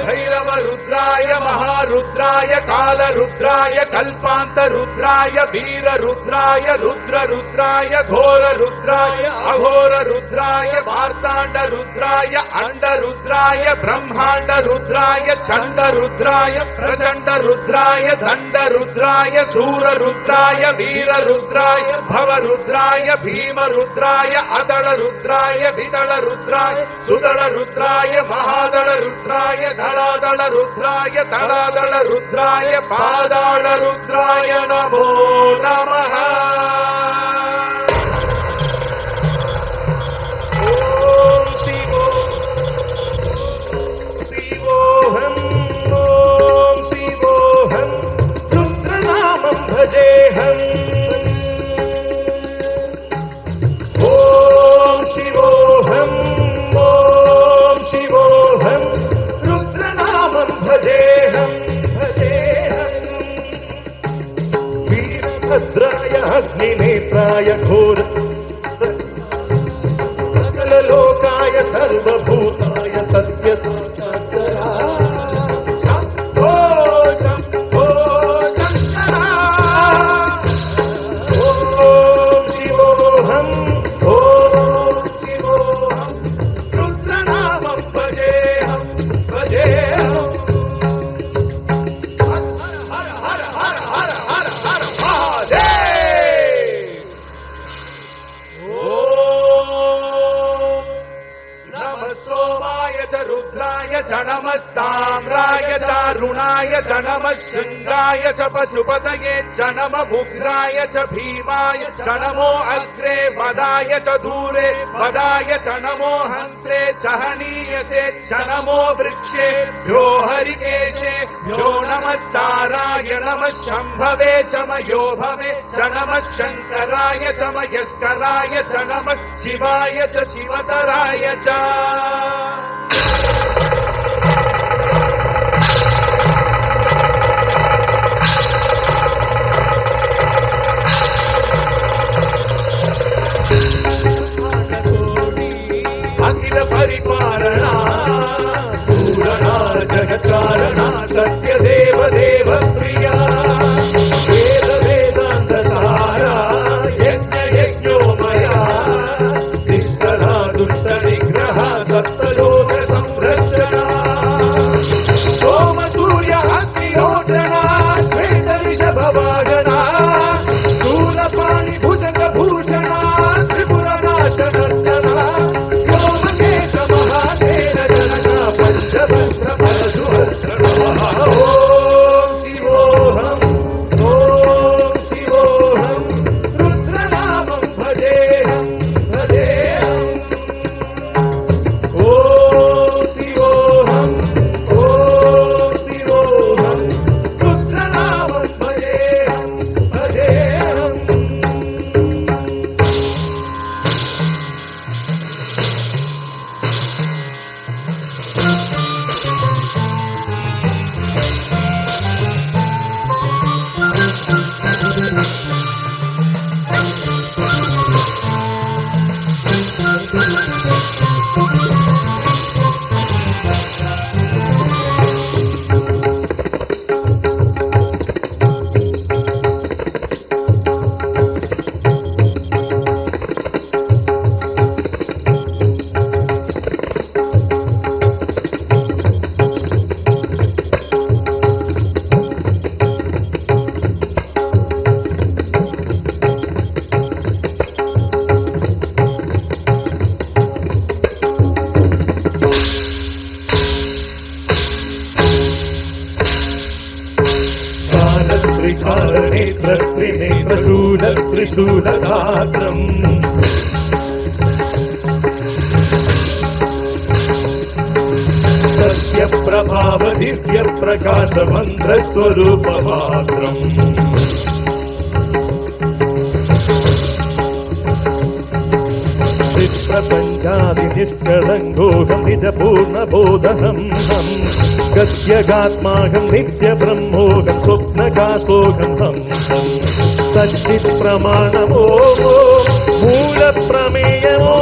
भैरव रुद्राय महारुद्राय काल रुद्राय कल्पांत रुद्राय वीर रुद्राय रुद्र रुद्राय घोर रुद्राय अघोर रुद्राय मार्तांड रुद्राय अंड रुद्राय ब्रह्मांड रुद्राय चंड रुद्राय प्रचंड रुद्राय दंड रुद्राय शूर रुद्राय वीर रुद्राय भव रुद्राय भीम रुद्राय अदल रुद्राय विदल रुद्राय सुदल रुद्राय महादल रुद्राय धलादल रुद्राय तलादल रुद्राय पादाल रुद्राय नमो नमः। ओम शिवोऽहं ओम शिवोऽहं रुद्रनामं भजेऽहम्। ओम शिवोऽहं भजेऽहं वीरभद्राय अग्निनेत्राय घोर सकललोकाय सर्वभूताय सत्यसाक्षात्काराय शम्भो शम्भो शङ्करा। ओम शिवोऽहं रुद्रनामं भजेऽहं भजेऽहम्। रुद्राय च नमस्ताम्राय च रुणाय च नमः शृङ्गाय च पशुपतये च नमः उग्राय च भीमाय च नमो अग्रे वदाय च दूरे वदाय च नमो हन्त्रे च हनीयसे च नमो वृक्षेभ्यो हरिकेशेभ्यो नमस्ताराय नमः शम्भवे च मयो भवे च नमः शङ्कराय च मयस्कराय च नमः शिवाय च शिवतराय च। अखिल परिपालना पूरणा जगत्कारणा सत्य देव देव प्रिया वेद वेदांत सारा यज्ञ यज्ञोमया निष्ठा दुष्ट निग्रह सप्तलोक संरक्षणा सोम सूर्य अग्निहोत्रणा श्वेत ऋषभ वाहना शूलपाणि भुजंग भूषणा त्रिपुरनाशनर्जना व्योमकेश महासेन जनका पंचतंत्र परशुहर्षणा। ओम शिवोऽहं रुद्रनामं भजेऽहं भजेऽहम्। ओम शिवोऽहं रुद्रनामं भजेऽहं भजेऽहम्। त्रिशूलगात्रम् सत्यप्रभाव दिव्य प्रकाश मन्त्रस्वरूपमात्रम् प्रपञ्चादिनिष्कलङ्गोऽहं निजपूर्णबोधहम् गद्यगात्माहं नित्यब्रह्मोऽहं स्वप्नकाशोऽहम् सच्चित् प्रमाणमो मूलप्रमेयमो